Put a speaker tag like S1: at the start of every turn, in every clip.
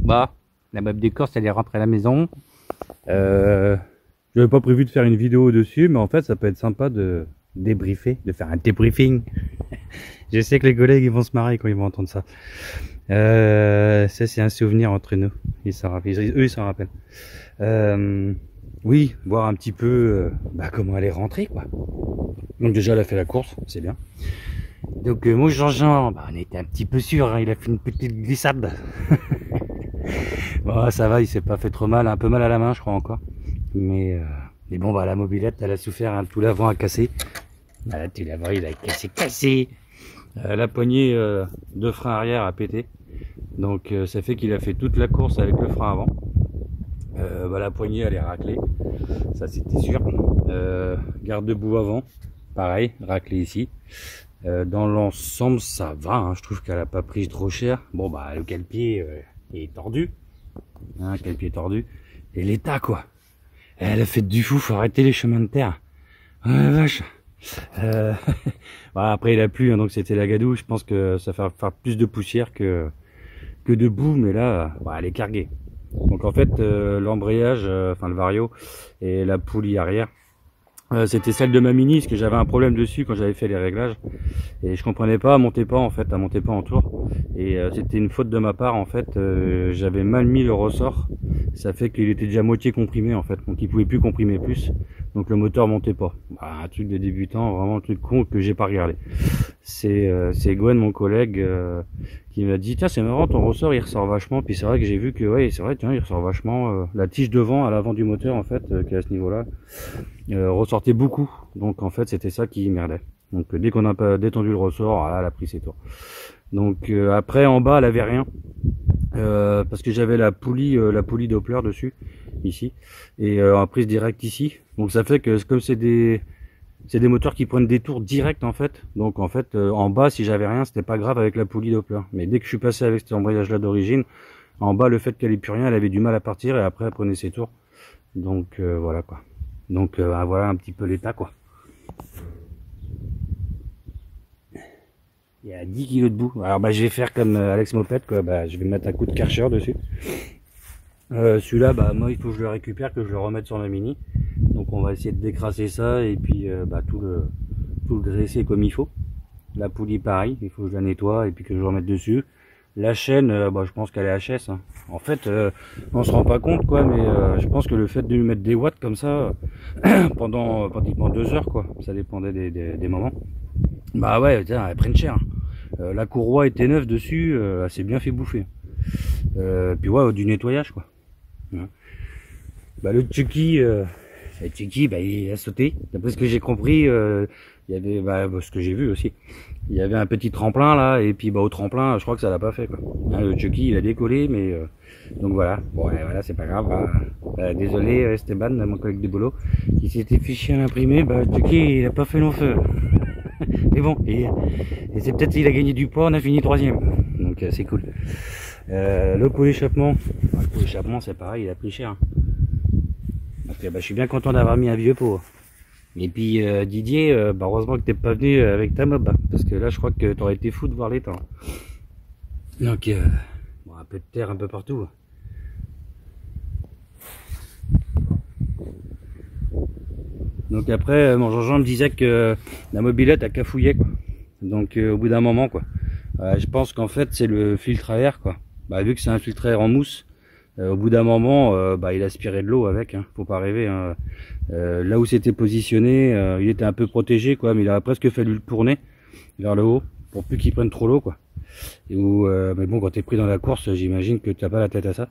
S1: Bah, la meuf des courses elle est rentrée à la maison. J'avais pas prévu de faire une vidéo dessus, mais en fait ça peut être sympa de débriefer, de faire un débriefing. Je sais que les collègues ils vont se marrer quand ils vont entendre ça. Ça c'est un souvenir entre nous. Ils s'en rappellent, eux ils s'en rappellent. Oui, voir un petit peu comment elle est rentrée quoi. Donc déjà elle a fait la course, c'est bien. Donc moi Jean-Jean, on était un petit peu sûr, hein, il a fait une petite glissade. Bon, ça va, il s'est pas fait trop mal, un peu mal à la main je crois encore. Mais bon la mobilette elle a souffert, hein, tout l'avant a cassé. Là, tout l'avant il a cassé. La poignée de frein arrière a pété. Donc ça fait qu'il a fait toute la course avec le frein avant. La poignée elle est raclée, ça c'était sûr. Garde-boue avant, pareil, raclé ici. Dans l'ensemble ça va, hein, je trouve qu'elle a pas pris trop cher. Bon le cale-pied est tordu, hein, cale-pied tordu. Et l'état quoi, elle a fait du fou, faut arrêter les chemins de terre. Oh la vache. Après il a plu, hein, donc c'était la gadoue, je pense que ça va faire plus de poussière que de boue, mais là elle est carguée. Donc en fait l'embrayage, le vario et la poulie arrière, c'était celle de ma Mini, parce que j'avais un problème dessus quand j'avais fait les réglages et je comprenais pas, elle montait pas en tour, et c'était une faute de ma part en fait. J'avais mal mis le ressort, ça fait qu'il était déjà moitié comprimé en fait, donc il pouvait plus comprimer plus, donc le moteur montait pas. Un truc de débutant, vraiment un truc con que j'ai pas regardé. C'est Gwen, mon collègue, qui m'a dit tiens c'est marrant ton ressort il ressort vachement, puis c'est vrai que j'ai vu que ouais c'est vrai, tiens il ressort vachement. La tige devant à l'avant du moteur en fait, qui est à ce niveau là, ressortait beaucoup, donc en fait c'était ça qui merdait. Donc dès qu'on a pas détendu le ressort, elle a pris ses tours. Donc après en bas elle avait rien, parce que j'avais la poulie Doppler dessus ici, et en prise directe ici, donc ça fait que comme c'est des moteurs qui prennent des tours directs en fait, donc en fait en bas si j'avais rien c'était pas grave avec la poulie Doppler, mais dès que je suis passé avec cet embrayage là d'origine, en bas le fait qu'elle ait plus rien, elle avait du mal à partir, et après elle prenait ses tours. Donc voilà quoi. Donc voilà un petit peu l'état quoi. Il y a 10 kg de boue. Alors je vais faire comme Alex Moped quoi, je vais mettre un coup de Karcher dessus. Celui-là moi il faut que je le récupère, que je le remette sur ma Mini. Donc on va essayer de décrasser ça, et puis tout le graisser comme il faut. La poulie pareil, il faut que je la nettoie et puis que je le remette dessus. La chaîne, je pense qu'elle est HS, hein. En fait on se rend pas compte quoi, mais je pense que le fait de lui mettre des watts comme ça pendant pratiquement 2 heures quoi, ça dépendait des moments, ouais tiens, elles prennent cher, hein. La courroie était neuve dessus, elle s'est bien fait bouffer, puis ouais, du nettoyage quoi, hein. Le Chucky, il a sauté, d'après ce que j'ai compris. Il y avait ce que j'ai vu aussi, il y avait un petit tremplin là, et puis au tremplin je crois que ça l'a pas fait quoi, hein, le Chucky il a décollé, mais donc voilà, voilà c'est pas grave, hein. Désolé Esteban, mon collègue de boulot, qui s'était fait chier à l'imprimer, Chucky il a pas fait long feu. Mais bon, et c'est peut-être il a gagné du poids, on a fini 3ème, donc c'est cool. Le pot d'échappement, c'est pareil, il a pris cher, hein. Donc je suis bien content d'avoir mis un vieux pot. Et puis Didier, heureusement que t'es pas venu avec ta mob, parce que là je crois que t'aurais été fou de voir les temps. Donc un peu de terre un peu partout. Donc après mon Jean-Jean me disait que la mobilette a cafouillé quoi. Donc au bout d'un moment quoi, je pense qu'en fait c'est le filtre à air quoi. Vu que c'est un filtre à air en mousse, au bout d'un moment il aspirait de l'eau avec, hein. Faut pas rêver, hein. Là où c'était positionné, il était un peu protégé quoi, mais il a presque fallu le tourner vers le haut pour plus qu'il prenne trop l'eau quoi. Et mais bon, quand t'es pris dans la course, j'imagine que t'as pas la tête à ça.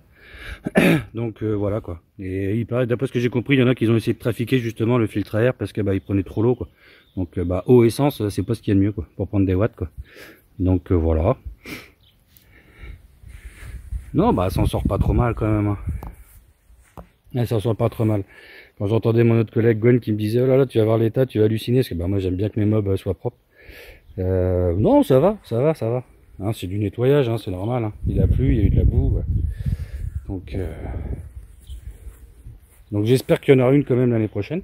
S1: Donc voilà quoi. Et il paraît, d'après ce que j'ai compris, il y en a qui ont essayé de trafiquer justement le filtre à air parce que il prenait trop l'eau quoi. Donc bah eau essence, c'est pas ce qu'il y a de mieux quoi, pour prendre des watts quoi. Donc voilà. Non bah elle s'en sort pas trop mal quand même. Hein. Elle s'en sort pas trop mal. Quand j'entendais mon autre collègue Gwen qui me disait oh là là tu vas voir l'état, tu vas halluciner, parce que bah moi j'aime bien que mes mobs soient propres. Non ça va, ça va, ça va. Hein, c'est du nettoyage, hein, c'est normal. Hein. Il a plu, il y a eu de la boue. Ouais. Donc j'espère qu'il y en aura une quand même l'année prochaine.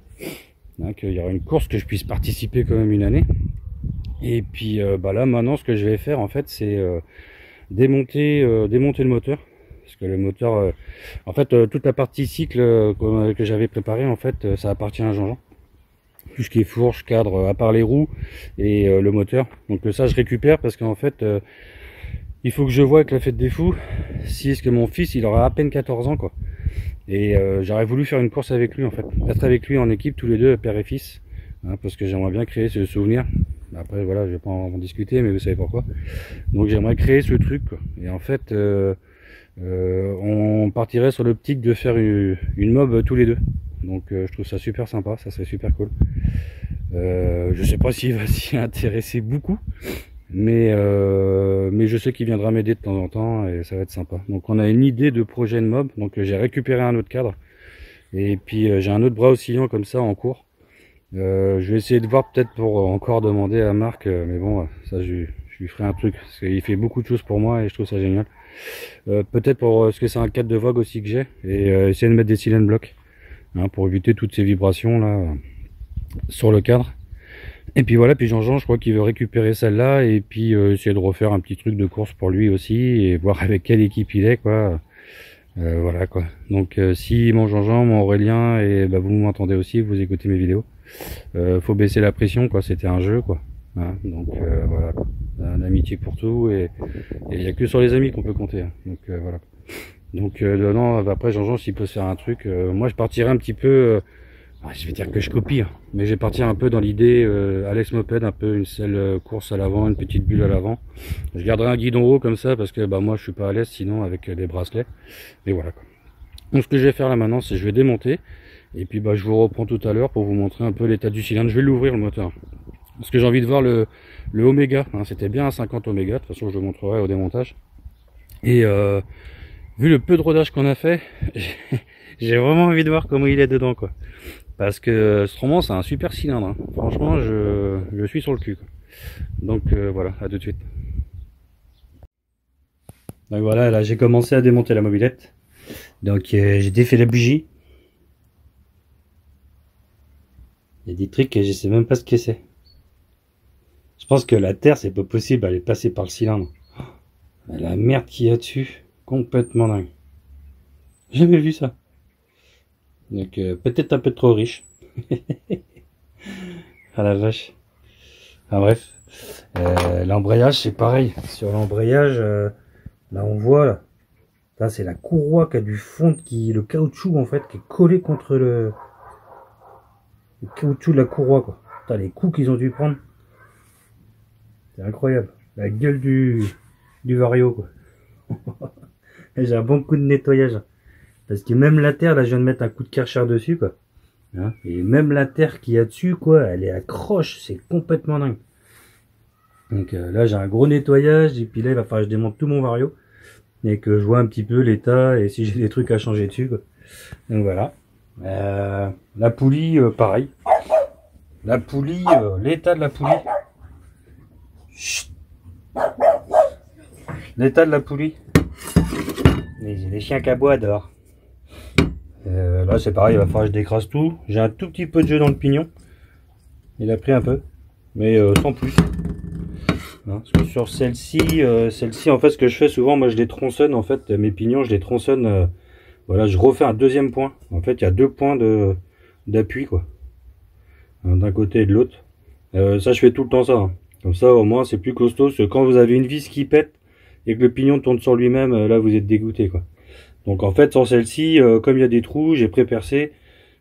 S1: Hein, qu'il y aura une course, que je puisse participer quand même une année. Et puis bah là maintenant ce que je vais faire en fait c'est démonter le moteur. Parce que le moteur, en fait toute la partie cycle que j'avais préparée en fait ça appartient à Jean-Jean. Tout ce qui est fourche, cadre, à part les roues et le moteur. Donc ça je récupère parce qu'en fait il faut que je vois avec la fête des fous si est-ce que mon fils il aura à peine 14 ans quoi. Et j'aurais voulu faire une course avec lui en fait. Être avec lui en équipe tous les deux, père et fils. Hein, parce que j'aimerais bien créer ce souvenir. Après voilà je vais pas en discuter mais vous savez pourquoi. Donc j'aimerais créer ce truc quoi. Et en fait on partirait sur l'optique de faire une mob tous les deux. Donc je trouve ça super sympa, ça serait super cool. Je sais pas s'il va s'y intéresser beaucoup, mais je sais qu'il viendra m'aider de temps en temps et ça va être sympa. Donc on a une idée de projet de mob, donc j'ai récupéré un autre cadre et puis j'ai un autre bras oscillant comme ça en cours. Je vais essayer de voir peut-être pour encore demander à Marc, mais bon ça je lui ferai un truc parce qu'il fait beaucoup de choses pour moi et je trouve ça génial. Peut-être pour ce que c'est un cadre de vogue aussi que j'ai et essayer de mettre des cylindres blocs. Hein, pour éviter toutes ces vibrations là sur le cadre. Et puis voilà, puis Jean-Jean je crois qu'il veut récupérer celle-là et puis essayer de refaire un petit truc de course pour lui aussi et voir avec quelle équipe il est quoi. Voilà quoi. Donc si mon Jean-Jean, mon Aurélien et bah, vous m'entendez aussi, vous écoutez mes vidéos, faut baisser la pression quoi, c'était un jeu quoi. Hein, donc voilà, une amitié pour tout et il n'y a que sur les amis qu'on peut compter. Hein, donc voilà. Donc non, après Jean-Jean s'il peut se faire un truc, moi je partirai un petit peu, je vais dire que je copie, hein, mais je vais partir un peu dans l'idée Alex Moped, un peu une selle course à l'avant, une petite bulle à l'avant. Je garderai un guidon haut comme ça parce que bah moi je suis pas à l'aise sinon avec les bracelets. Mais voilà quoi. Donc ce que je vais faire là maintenant c'est je vais démonter et puis bah je vous reprends tout à l'heure pour vous montrer un peu l'état du cylindre. Je vais l'ouvrir le moteur. Parce que j'ai envie de voir le Oméga, hein, c'était bien un 50 Oméga, de toute façon je le montrerai au démontage. Et vu le peu de rodage qu'on a fait, j'ai vraiment envie de voir comment il est dedans quoi. Parce que ce roman c'est un super cylindre, hein. Franchement je suis sur le cul quoi. Donc voilà, à tout de suite. Donc voilà, là j'ai commencé à démonter la mobilette. Donc j'ai défait la bougie. Il y a des trucs et je sais même pas ce que c'est. Je pense que la terre c'est pas possible, elle est passée par le cylindre. La merde qu'il y a dessus, complètement dingue. J'ai jamais vu ça. Donc peut-être un peu trop riche. Ah la vache. Enfin bref. L'embrayage c'est pareil. Sur l'embrayage, là on voit là. Là c'est la courroie qui a du fond, le caoutchouc en fait, qui est collé contre le caoutchouc de la courroie quoi. Putain, les coups qu'ils ont dû prendre. C'est incroyable. La gueule du Vario quoi. J'ai un bon coup de nettoyage. Parce que même la terre, là je viens de mettre un coup de Karcher dessus quoi. Hein, et même la terre qu'il y a dessus quoi, elle est accroche, c'est complètement dingue. Donc là j'ai un gros nettoyage et puis là il va falloir que je démonte tout mon Vario. Et que je vois un petit peu l'état et si j'ai des trucs à changer dessus quoi. Donc voilà. La poulie, pareil. La poulie, l'état de la poulie. Chut. L'état de la poulie. Les chiens qui aboient dehors. Là c'est pareil, il va falloir que je décrasse tout. J'ai un tout petit peu de jeu dans le pignon. Il a pris un peu. Mais sans plus. Hein, parce que sur celle-ci, en fait ce que je fais souvent, moi je les tronçonne en fait, mes pignons je les tronçonne. Voilà, je refais un deuxième point. En fait il y a deux points d'appui quoi. D'un côté et de l'autre. Ça je fais tout le temps ça. Hein. Comme ça au moins c'est plus costaud. Parce que quand vous avez une vis qui pète et que le pignon tourne sur lui-même, là vous êtes dégoûté quoi. Donc en fait sur celle-ci, comme il y a des trous, j'ai pré-percé,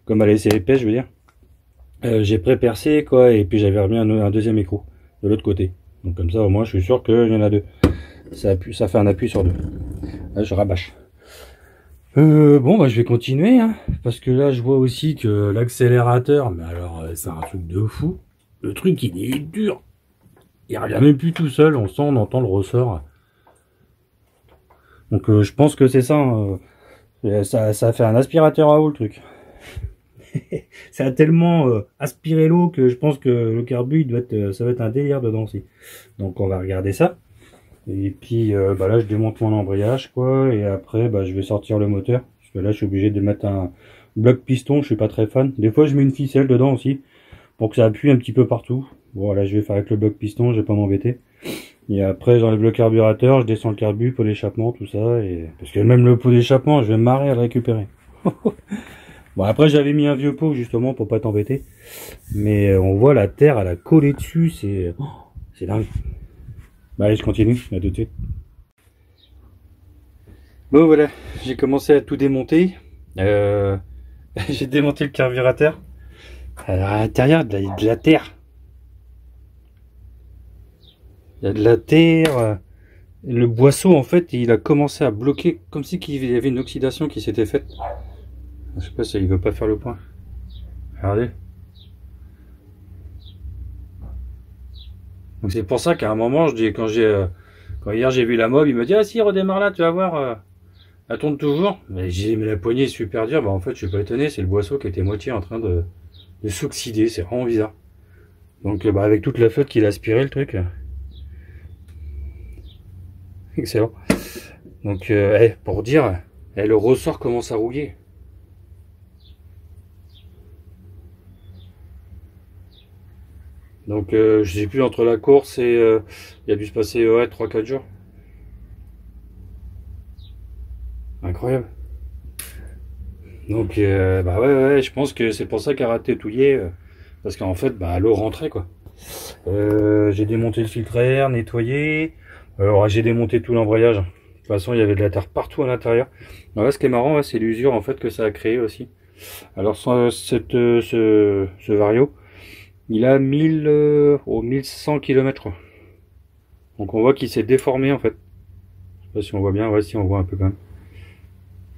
S1: comme elle est épaisse je veux dire, j'ai pré-percé quoi, et puis j'avais remis un deuxième écrou de l'autre côté. Donc comme ça au moins je suis sûr qu'il y en a deux. Ça fait un appui sur deux. Là je rabâche. Bon bah je vais continuer hein, parce que là je vois aussi que l'accélérateur, mais alors c'est un truc de fou. le truc il est dur. Il revient même plus tout seul, on entend le ressort. Donc je pense que c'est ça, hein. Ça fait un aspirateur à eau le truc. Ça a tellement aspiré l'eau que je pense que le carbu ça va être un délire dedans aussi. Donc on va regarder ça. Et puis là je démonte mon embrayage quoi, et après je vais sortir le moteur. Parce que là je suis obligé de mettre un bloc piston, je suis pas très fan. Des fois je mets une ficelle dedans aussi, pour que ça appuie un petit peu partout. Bon là je vais faire avec le bloc piston, je vais pas m'embêter. Et après j'enlève le carburateur, je descends le carbu, pot d'échappement, tout ça. Et parce que même le pot d'échappement, je vais me marrer à le récupérer. Bon après j'avais mis un vieux pot justement pour pas t'embêter. Mais on voit la terre, elle a collé dessus, c'est dingue. Bah allez je continue, à tout de suite. Bon voilà, j'ai commencé à tout démonter. J'ai démonté le carburateur. Alors à l'intérieur, il y a de la terre. Il y a de la terre. Le boisseau, en fait, il a commencé à bloquer, comme si il y avait une oxydation qui s'était faite. Je sais pas si il veut pas faire le point. Regardez. Donc c'est pour ça qu'à un moment, je dis, quand hier j'ai vu la mob, il me dit ah si redémarre là, tu vas voir, elle tourne toujours. Mais j'ai mis la poignée super dure. Bah en fait, je suis pas étonné, c'est le boisseau qui était moitié en train de s'oxyder. C'est vraiment bizarre. Donc avec toute la flotte qu'il a aspiré le truc. Excellent. Donc pour dire, le ressort commence à rouiller. Donc je sais plus, entre la course et il a dû se passer 3-4 jours. Incroyable. Donc ouais, je pense que c'est pour ça qu'elle a raté touillé, parce qu'en fait l'eau rentrait quoi. J'ai démonté le filtre à air, nettoyé. Alors j'ai démonté tout l'embrayage. De toute façon il y avait de la terre partout à l'intérieur. Là ce qui est marrant c'est l'usure en fait que ça a créé aussi. Alors ce Vario, il a 1100 km. Donc on voit qu'il s'est déformé en fait. Je sais pas si on voit bien, ouais si on voit un peu quand même.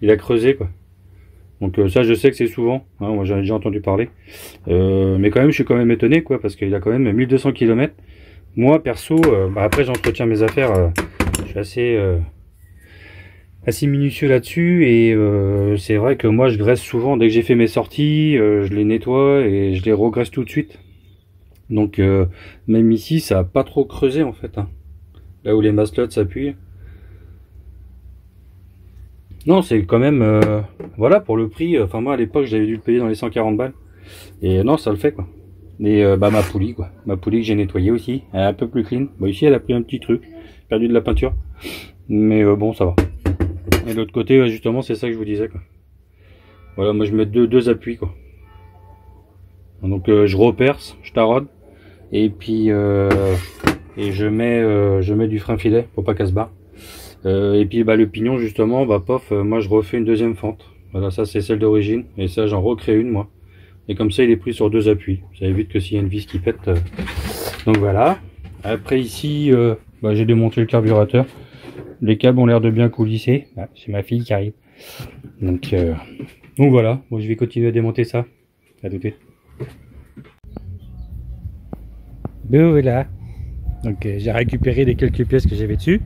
S1: Il a creusé quoi. Donc ça je sais que c'est souvent, hein, moi j'en ai déjà entendu parler. Mais quand même je suis quand même étonné quoi, parce qu'il a quand même 1200 km. Moi perso, après j'entretiens mes affaires, je suis assez minutieux là-dessus, et c'est vrai que moi je graisse souvent, dès que j'ai fait mes sorties, je les nettoie et je les regraisse tout de suite. Donc même ici ça a pas trop creusé en fait, hein. Là où les maslots s'appuient. Non, c'est quand même, voilà, pour le prix, enfin moi à l'époque j'avais dû le payer dans les 140 balles. Et non, ça le fait quoi. Et ma poulie quoi. Ma poulie que j'ai nettoyée aussi, elle est un peu plus clean. Bon ici elle a pris un petit truc, perdu de la peinture. Mais bon ça va. Et de l'autre côté, justement, c'est ça que je vous disais quoi. Voilà, moi je mets deux appuis quoi. Donc je reperce, je taraude. Et puis je mets du frein filet pour pas qu'elle se barre. Et puis le pignon justement, moi je refais une deuxième fente. Voilà, ça c'est celle d'origine, et ça j'en recrée une moi. Et comme ça il est pris sur deux appuis. Ça évite que s'il y a une vis qui pète. Donc voilà. Après ici, j'ai démonté le carburateur. Les câbles ont l'air de bien coulisser. Ah, c'est ma fille qui arrive. Donc voilà. Bon, je vais continuer à démonter ça. À tout de suite. Ben voilà. Donc j'ai récupéré les quelques pièces que j'avais dessus.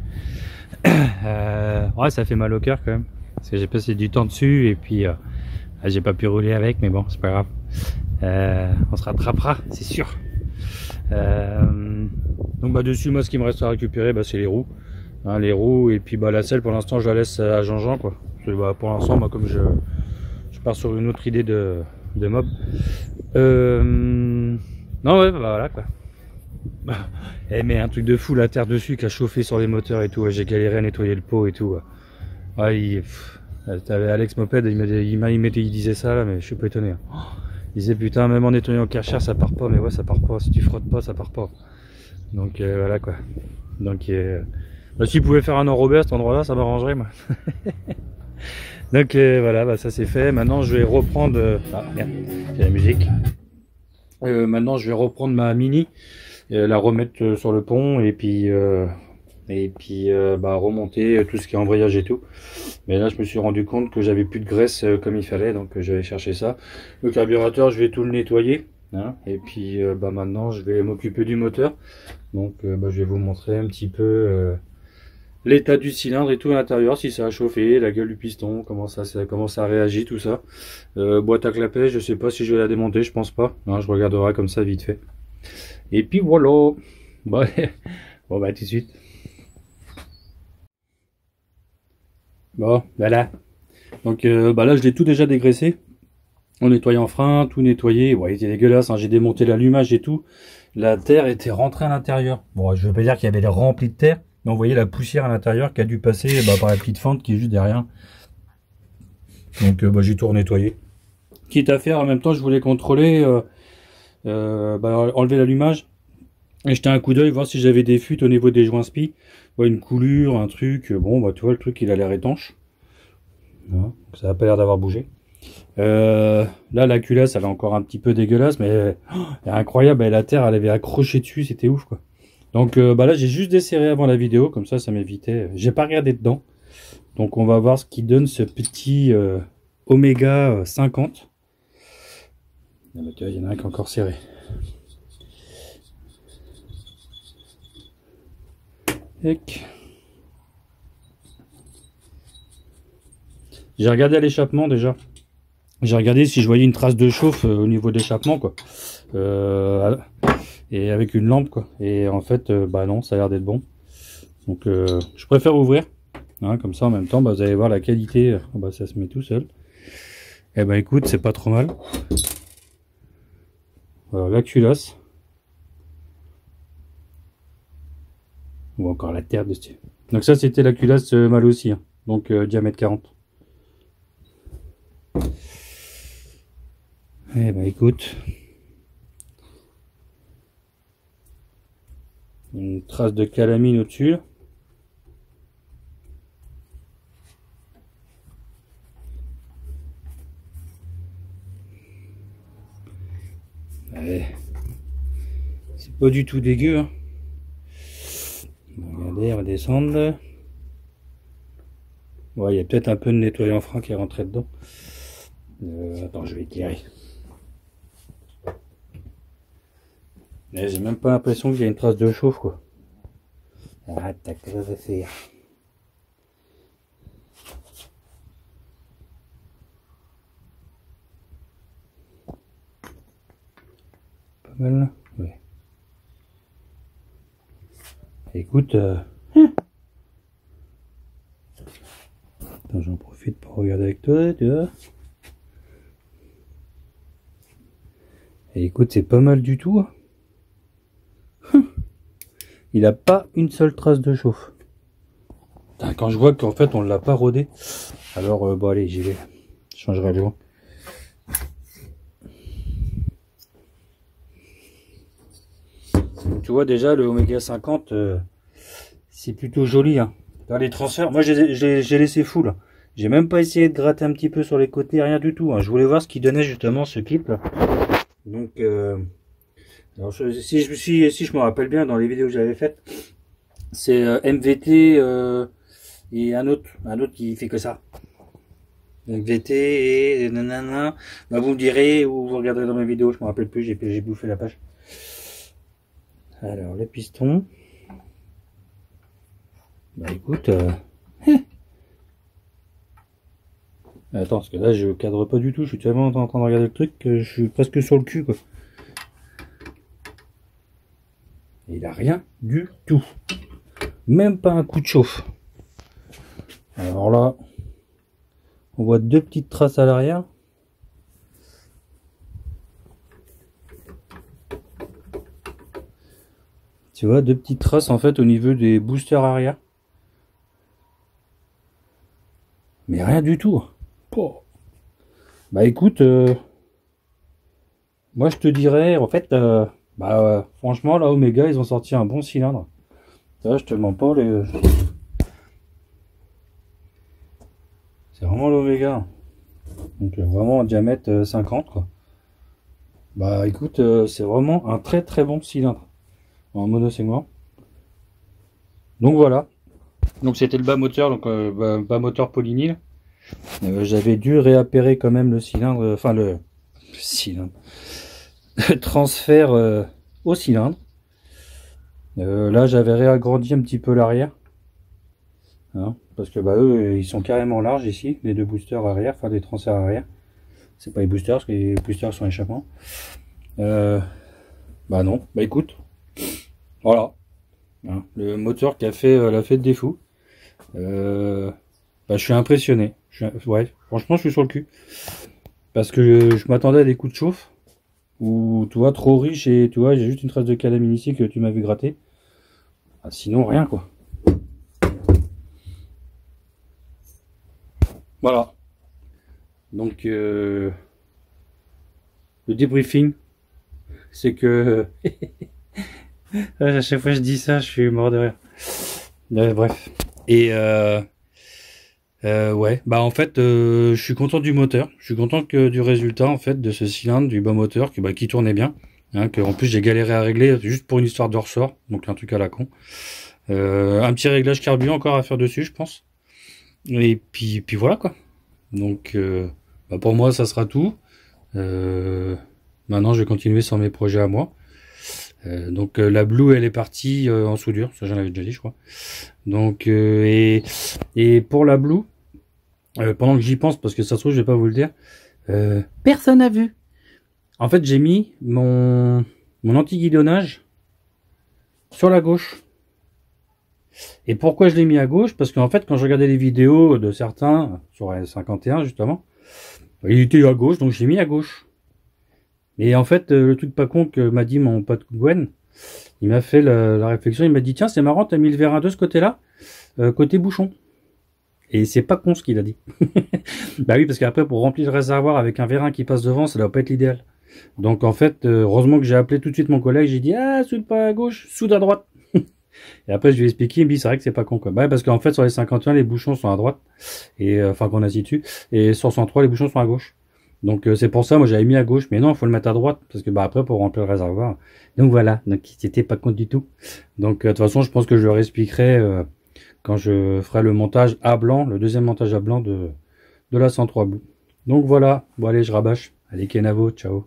S1: Ouais, ça fait mal au cœur quand même, parce que j'ai passé du temps dessus, et puis j'ai pas pu rouler avec, mais bon c'est pas grave, on se rattrapera c'est sûr. Donc dessus moi ce qui me reste à récupérer c'est les roues, hein, et puis la selle pour l'instant je la laisse à Jean-Jean quoi. Parce que, pour l'instant moi comme je pars sur une autre idée de mob, non ouais voilà quoi. Mais un truc de fou, la terre dessus qui a chauffé sur les moteurs et tout. J'ai galéré à nettoyer le pot et tout. Ouais, t'avais Alex Moped, il disait ça là, mais je suis pas étonné. Il disait putain, même en nettoyant le Karcher ça part pas. Mais ouais, ça part pas. Si tu frottes pas, ça part pas. Donc voilà quoi. Donc s'il pouvait faire un enrobé à cet endroit là, ça m'arrangerait moi. Donc voilà, ça c'est fait. Maintenant je vais reprendre. Ah merde, c'est la musique. Maintenant je vais reprendre ma Mini. La remettre sur le pont, et puis remonter tout ce qui est embrayage et tout. Mais là je me suis rendu compte que j'avais plus de graisse comme il fallait, donc je vais chercher ça. Le carburateur je vais tout le nettoyer, hein. Et puis bah maintenant je vais m'occuper du moteur. Donc bah, je vais vous montrer un petit peu l'état du cylindre et tout à l'intérieur, si ça a chauffé, la gueule du piston, comment ça réagit, tout ça. Boîte à clapet, je sais pas si je vais la démonter, je pense pas. Hein, je regarderai comme ça vite fait. Et puis voilà. Bon, bon bah tout de suite. Bon, voilà. Donc bah là je l'ai tout déjà dégraissé. En nettoyant frein, tout nettoyé. Ouais, il était dégueulasse, hein. J'ai démonté l'allumage et tout. La terre était rentrée à l'intérieur. Bon, je veux pas dire qu'il y avait rempli de terre, mais on voyait la poussière à l'intérieur qui a dû passer bah, par la petite fente qui est juste derrière. Donc bah, j'ai tout nettoyé. Quitte à faire, en même temps je voulais contrôler, bah, enlever l'allumage et jeter un coup d'œil, voir si j'avais des fuites au niveau des joints spi. Ouais, une coulure, un truc. Bon, bah tu vois, le truc il a l'air étanche. Hein, ça n'a pas l'air d'avoir bougé. Là la culasse elle est encore un petit peu dégueulasse, mais incroyable, la terre elle avait accroché dessus, c'était ouf quoi. Donc bah là j'ai juste desserré avant la vidéo, comme ça m'évitait, j'ai pas regardé dedans. Donc on va voir ce qui donne ce petit Oméga 50. Il y en a un qui est encore serré. J'ai regardé à l'échappement déjà. J'ai regardé si je voyais une trace de chauffe au niveau de l'échappement quoi. Et avec une lampe quoi. Et en fait bah non, ça a l'air d'être bon. Donc je préfère ouvrir. Hein, comme ça en même temps bah, vous allez voir la qualité. Bah, ça se met tout seul. Et bah écoute, c'est pas trop mal. Voilà la culasse. On voit encore la terre dessus. Donc ça c'était la culasse mal aussi. Hein. Donc diamètre 40. Eh ben écoute, une trace de calamine au-dessus. Ouais. C'est pas du tout dégueu. Hein. Regardez, redescendre. Ouais, il y a peut-être un peu de nettoyant frein qui est rentré dedans. Attends, je vais éclairer. J'ai même pas l'impression qu'il y a une trace de chauffe quoi. Ah, tac, ça va faire. Pas mal, ouais. Écoute, attends, j'en profite pour regarder avec toi, tu vois. Et écoute, c'est pas mal du tout. Hein. Il a pas une seule trace de chauffe. Quand je vois qu'en fait on l'a pas rodé, alors bon allez, j'y vais. Je changerai le joint. Tu vois déjà le Oméga 50, c'est plutôt joli. Hein. Dans les transferts, moi j'ai laissé full. J'ai même pas essayé de gratter un petit peu sur les côtés, rien du tout. Hein. Je voulais voir ce qui donnait justement ce kit là. Donc alors, si je me rappelle bien dans les vidéos que j'avais faites, c'est MVT et un autre qui fait que ça. MVT et nanana. Bah, vous me direz ou vous regarderez dans mes vidéos, je me rappelle plus, j'ai bouffé la page. Alors les pistons. Bah écoute, attends, parce que là je cadre pas du tout, je suis tellement en train de regarder le truc que je suis presque sur le cul quoi. Il a rien du tout. Même pas un coup de chauffe. Alors là, on voit deux petites traces à l'arrière. Tu vois, deux petites traces en fait au niveau des boosters arrière. Mais rien du tout. Oh. Bah écoute, moi je te dirais, en fait, franchement là Oméga ils ont sorti un bon cylindre. Ça, je te mens pas, c'est vraiment l'Oméga. Donc vraiment un diamètre 50 quoi. Bah écoute, c'est vraiment un très très bon cylindre en monosegment. Donc voilà. Donc c'était le bas moteur, donc bas moteur polynil. J'avais dû réappairer quand même le cylindre, enfin le cylindre, transfert au cylindre. Là, j'avais réagrandi un petit peu l'arrière. Hein, parce que bah, eux, ils sont carrément larges ici, les deux boosters arrière, enfin des transferts arrière. C'est pas les boosters, parce que les boosters sont échappements. Bah non, bah écoute, voilà. Hein, le moteur qui a fait la fête des fous. Bah, je suis impressionné. Ouais, franchement, je suis sur le cul. Parce que je m'attendais à des coups de chauffe. Ou, tu vois, trop riche et tu vois, j'ai juste une trace de calamine ici que tu m'as vu gratter. Ah, sinon, rien quoi. Voilà. Donc, le débriefing, c'est que. À chaque fois que je dis ça, je suis mort de rire. Bref. Et ouais, bah en fait, je suis content du moteur. Je suis content que du résultat en fait de ce cylindre, du bon moteur qui tournait bien. Hein, que en plus j'ai galéré à régler juste pour une histoire de ressort, donc un truc à la con. Un petit réglage carburant encore à faire dessus, je pense. Et puis voilà quoi. Donc bah pour moi ça sera tout. Maintenant je vais continuer sur mes projets à moi. Donc la Blue elle est partie en soudure, ça j'en avais déjà dit je crois. Donc et pour la Blue, pendant que j'y pense, parce que ça se trouve je vais pas vous le dire, personne n'a vu. En fait j'ai mis mon anti-guidonnage sur la gauche. Et pourquoi je l'ai mis à gauche? Parce qu'en fait quand je regardais les vidéos de certains sur la 51 justement, il était à gauche, donc je l'ai mis à gauche. Et en fait, le truc pas con que m'a dit mon pote Gwen, il m'a fait la réflexion, il m'a dit tiens c'est marrant, t'as mis le vérin de ce côté-là, côté bouchon. Et c'est pas con ce qu'il a dit. Bah oui, parce qu'après pour remplir le réservoir avec un vérin qui passe devant, ça doit pas être l'idéal. Donc en fait, heureusement que j'ai appelé tout de suite mon collègue, j'ai dit ah soude pas à gauche, soude à droite. Et après je lui ai expliqué, il me dit c'est vrai que c'est pas con quoi. Bah parce qu'en fait sur les 51 les bouchons sont à droite, et enfin qu'on a situé, et sur 103 les bouchons sont à gauche. Donc c'est pour ça, moi j'avais mis à gauche, mais non, il faut le mettre à droite, parce que bah après pour remplir le réservoir. Donc voilà, donc il n'était pas compte du tout. Donc de toute façon, je pense que je leur expliquerai quand je ferai le montage à blanc, le deuxième montage à blanc de la 103 Blue. Donc voilà, bon allez, je rabâche. Allez Kenavo, ciao.